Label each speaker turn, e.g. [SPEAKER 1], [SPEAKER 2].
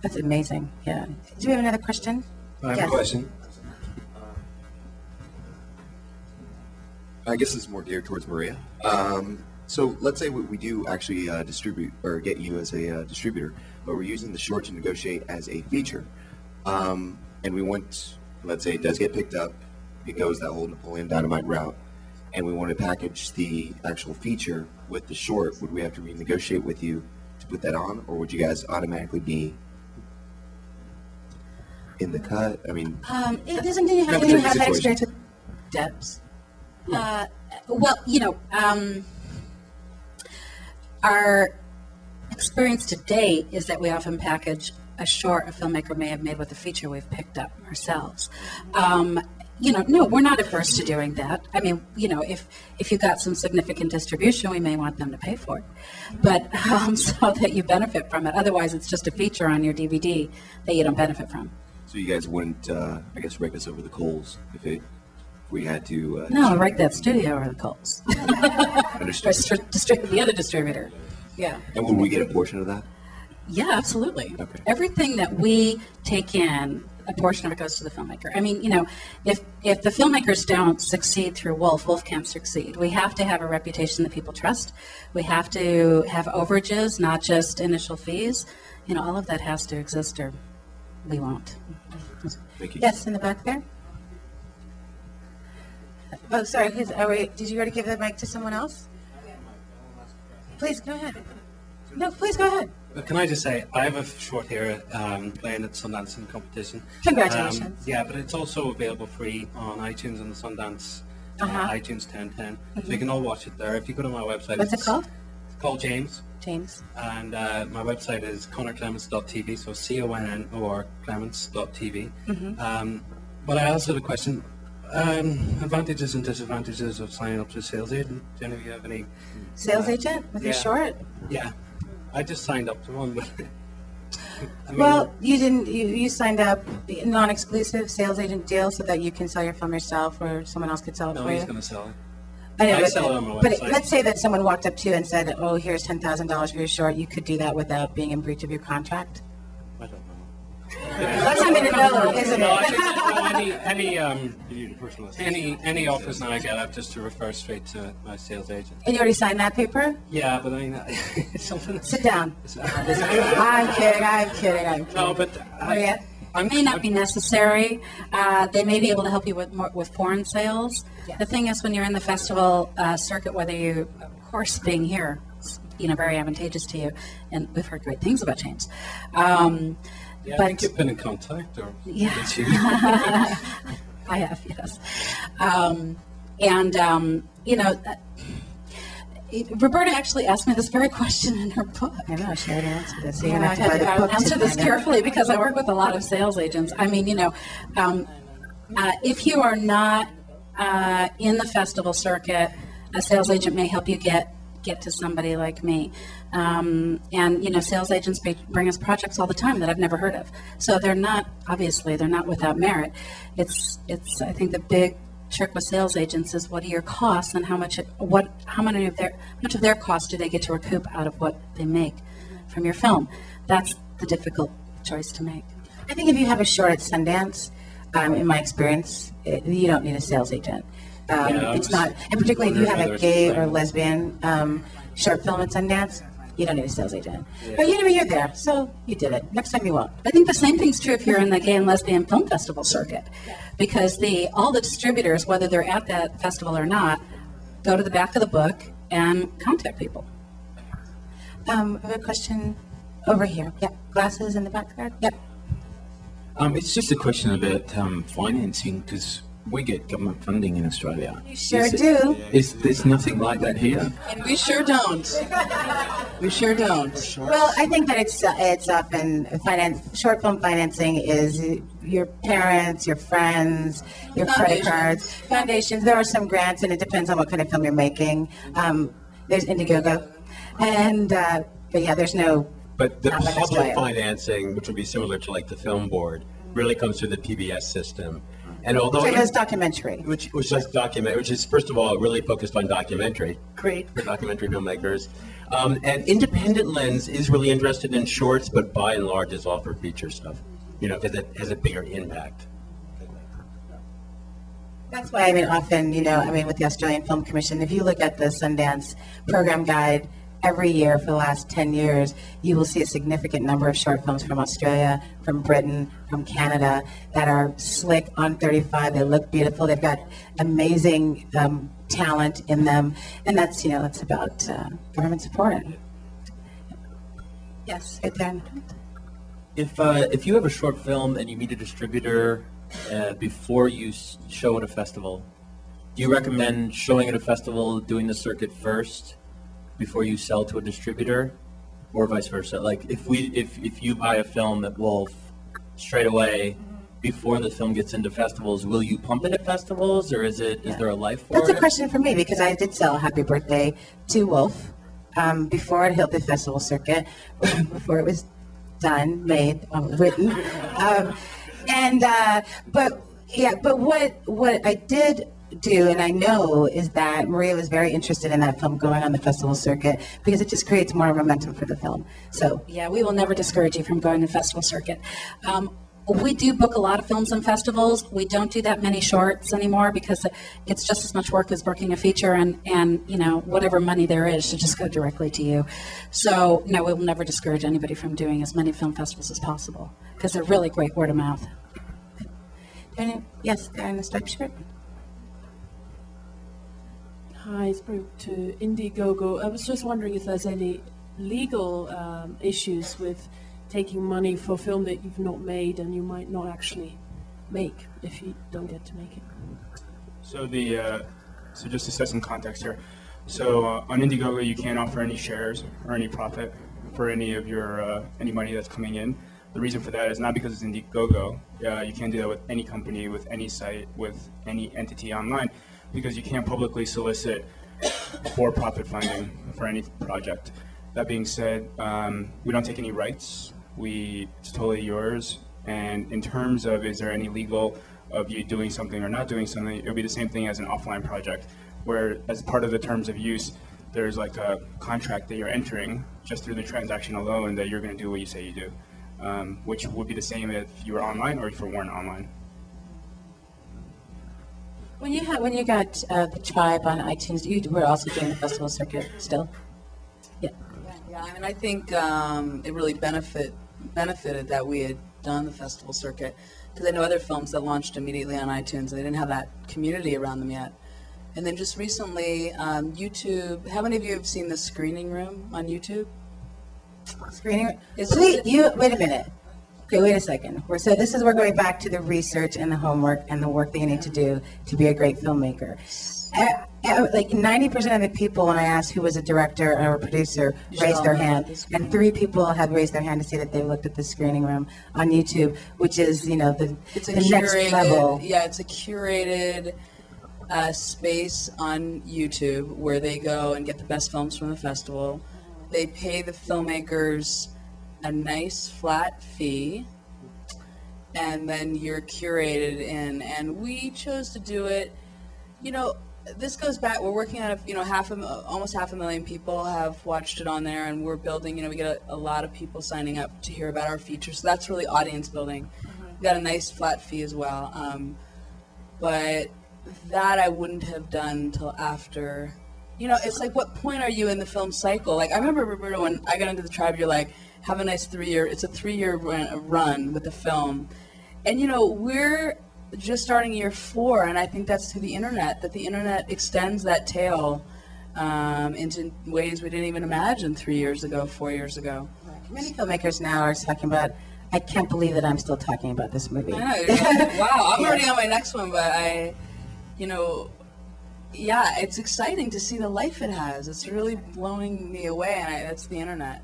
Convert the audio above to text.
[SPEAKER 1] That's amazing. Yeah. Do we have another question?
[SPEAKER 2] I have a question. I guess this is more geared towards Maria. So let's say we do actually distribute or get you as a distributor, but we're using the short to negotiate as a feature. And we want, let's say it does get picked up, it goes that whole Napoleon Dynamite route, and we want to package the actual feature with the short. Would we have to renegotiate with you to put that on, or would you guys automatically be in the cut? I mean,
[SPEAKER 1] it doesn't mean you have to have that experience with Debs. Well, our experience to date is that we often package a short a filmmaker may have made with a feature we've picked up ourselves. No, we're not averse to doing that. I mean, if you got some significant distribution, we may want them to pay for it, but so that you benefit from it. Otherwise, it's just a feature on your DVD that you don't benefit from.
[SPEAKER 2] So you guys wouldn't, I guess, rake us over the coals if we had to...
[SPEAKER 1] no, rake that studio over the coals.
[SPEAKER 2] Understood.
[SPEAKER 1] Distribute the other distributor. Yeah.
[SPEAKER 2] And would we get a portion of that?
[SPEAKER 1] Yeah, absolutely.
[SPEAKER 2] Okay.
[SPEAKER 1] Everything that we take in, a portion of it goes to the filmmaker. I mean, if the filmmakers don't succeed through Wolf can't succeed. We have to have a reputation that people trust. We have to have overages, not just initial fees. All of that has to exist or we won't.
[SPEAKER 2] Thank you.
[SPEAKER 1] Yes, in the back there. Oh, sorry. Did you already give the mic to someone else? Please go ahead. No, please go ahead.
[SPEAKER 3] Can I just say, I have a short here playing at Sundance in competition.
[SPEAKER 1] Congratulations.
[SPEAKER 3] Yeah, but it's also available free on iTunes and the Sundance iTunes 1010. So you can all watch it there. If you go to my website,
[SPEAKER 1] what's it called?
[SPEAKER 3] It's called James.
[SPEAKER 1] James.
[SPEAKER 3] And my website is connorclements.tv, so CONNOR Clements.tv. But I also have a question. Advantages and disadvantages of signing up to a sales agent. Do any of you have any?
[SPEAKER 1] Sales agent with your short?
[SPEAKER 3] Yeah. I just signed up to one, but
[SPEAKER 1] well, you didn't. You signed up non-exclusive sales agent deal so that you can sell your film yourself, or someone else could sell it for you.
[SPEAKER 3] No, he's going to sell it.
[SPEAKER 1] I know,
[SPEAKER 3] I sell it on my
[SPEAKER 1] but
[SPEAKER 3] website.
[SPEAKER 1] let's say that someone walked up to you and said, "Oh, here's $10,000 for your short." You could do that without being in breach of your contract.
[SPEAKER 3] I don't know.
[SPEAKER 1] That's not going to know, isn't
[SPEAKER 3] No,
[SPEAKER 1] it?
[SPEAKER 3] any offers now I get, I have just to refer straight to my sales agent.
[SPEAKER 1] And you already signed that paper?
[SPEAKER 3] Yeah, but I mean, it's something.
[SPEAKER 1] Sit down. I'm kidding.
[SPEAKER 3] No, but
[SPEAKER 1] It may not be necessary. They may be able to help you with foreign sales. Yes. The thing is, when you're in the festival circuit, whether you, of course, being here, is, very advantageous to you, and we've heard great things about James.
[SPEAKER 3] Yeah,
[SPEAKER 1] but,
[SPEAKER 3] I think you've been in contact, or
[SPEAKER 1] yeah, I have, yes, Roberta actually asked me this very question in her book.
[SPEAKER 4] I know, she already answered this. So
[SPEAKER 1] I had to answer this carefully because I work with a lot of sales agents. I mean, if you are not in the festival circuit, a sales agent may help you get to somebody like me. Sales agents bring us projects all the time that I've never heard of. So they're not without merit. It's I think the big trick with sales agents is what are your costs and how much of their costs do they get to recoup out of what they make from your film. That's the difficult choice to make.
[SPEAKER 4] I think if you have a short at Sundance, in my experience, you don't need a sales agent. It's not, and particularly if you have a gay or lesbian short film at Sundance, you don't need a sales agent. Yeah. But you're there, so you did it. Next time you won't.
[SPEAKER 1] I think the same thing's true if you're in the gay and lesbian film festival circuit, because all the distributors, whether they're at that festival or not, go to the back of the book and contact people.
[SPEAKER 4] I have a question over here. Yep, glasses in the back there. Yep.
[SPEAKER 5] It's just a question about financing, because we get government funding in Australia.
[SPEAKER 4] You sure do.
[SPEAKER 5] There's nothing like that here.
[SPEAKER 1] And we sure don't. We sure don't.
[SPEAKER 4] Well, I think that it's often short film financing is your parents, your friends, your credit cards, foundations. There are some grants, and it depends on what kind of film you're making. There's Indiegogo, and but yeah, there's no.
[SPEAKER 6] But the public financing, which would be similar to like the film board, really comes through the PBS system.
[SPEAKER 5] And although
[SPEAKER 4] So it's documentary.
[SPEAKER 5] which is first of all really focused on documentary, great for documentary filmmakers. And Independent Lens is really interested in shorts, but by and large is all for feature stuff, because it has a bigger impact.
[SPEAKER 4] That's why, often, with the Australian Film Commission, if you look at the Sundance program guide every year for the last 10 years, you will see a significant number of short films from Australia, from Britain, from Canada that are slick on 35. They look beautiful. They've got amazing talent in them. And that's, that's about government support. Yes, right there.
[SPEAKER 6] If you have a short film and you meet a distributor before you show at a festival, do you recommend showing at a festival, doing the circuit first before you sell to a distributor, or vice versa? Like if you buy a film at Wolf straight away before the film gets into festivals, will you pump it at festivals, or is there a life for it?
[SPEAKER 4] That's a question for me, because I did sell Happy Birthday to Wolf before it hit the festival circuit, before it was done, made, written. But what I did do, and I know, is that Maria was very interested in that film going on the festival circuit, because it just creates more momentum for the film. So
[SPEAKER 1] Yeah, we will never discourage you from going to the festival circuit. We do book a lot of films on festivals. We don't do that many shorts anymore, because it's just as much work as booking a feature, and whatever money there is should just go directly to you. So no, we will never discourage anybody from doing as many film festivals as possible, because they're really great word of mouth.
[SPEAKER 4] Yes, guy in the striped shirt.
[SPEAKER 7] Hi, it's Brooke to Indiegogo. I was just wondering if there's any legal issues with taking money for a film that you've not made and you might not actually make if you don't get to make it.
[SPEAKER 8] So so just to set some context here. So on Indiegogo, you can't offer any shares or any profit for any of your any money that's coming in. The reason for that is not because it's Indiegogo. You can't do that with any company, with any site, with any entity online, because you can't publicly solicit for profit funding for any project. That being said, we don't take any rights. It's totally yours. And in terms of, is there any legal of you doing something or not doing something, it would be the same thing as an offline project, where as part of the terms of use, there's like a contract that you're entering just through the transaction alone that you're going to do what you say you do, which would be the same if you were online or if you weren't online.
[SPEAKER 4] When you got the Tribe on iTunes, you were also doing the festival circuit still. Yeah.
[SPEAKER 9] Yeah, I think it really benefited that we had done the festival circuit, because I know other films that launched immediately on iTunes and they didn't have that community around them yet. And then just recently, YouTube. How many of you have seen the Screening Room on YouTube?
[SPEAKER 4] Screening room. Wait a minute. Okay, wait a second. So we're going back to the research and the homework and the work that you need to do to be a great filmmaker. Like 90% of the people, when I asked who was a director or a producer, raised their hand, and 3 people had raised their hand to say that they looked at the Screening Room on YouTube, which is the next level.
[SPEAKER 9] Yeah, it's a curated space on YouTube where they go and get the best films from the festival. They pay the filmmakers a nice flat fee, and then you're curated in. And we chose to do it. This goes back. We're working on almost 500,000 people have watched it on there, and we're building. We get a lot of people signing up to hear about our features. So that's really audience building. We got a nice flat fee as well, but that I wouldn't have done until after. It's like, what point are you in the film cycle? Like, I remember, Roberto, when I got into the Tribe, you're like, have a nice 3-year. It's a 3-year run with the film, and we're just starting year 4, and I think that's through the internet, that the internet extends that tail into ways we didn't even imagine 3 years ago, 4 years ago.
[SPEAKER 4] Many filmmakers now are talking about, I can't believe that I'm still talking about this movie.
[SPEAKER 9] I know, wow, I'm already on my next one, but yeah, it's exciting to see the life it has. It's really blowing me away, and that's the internet.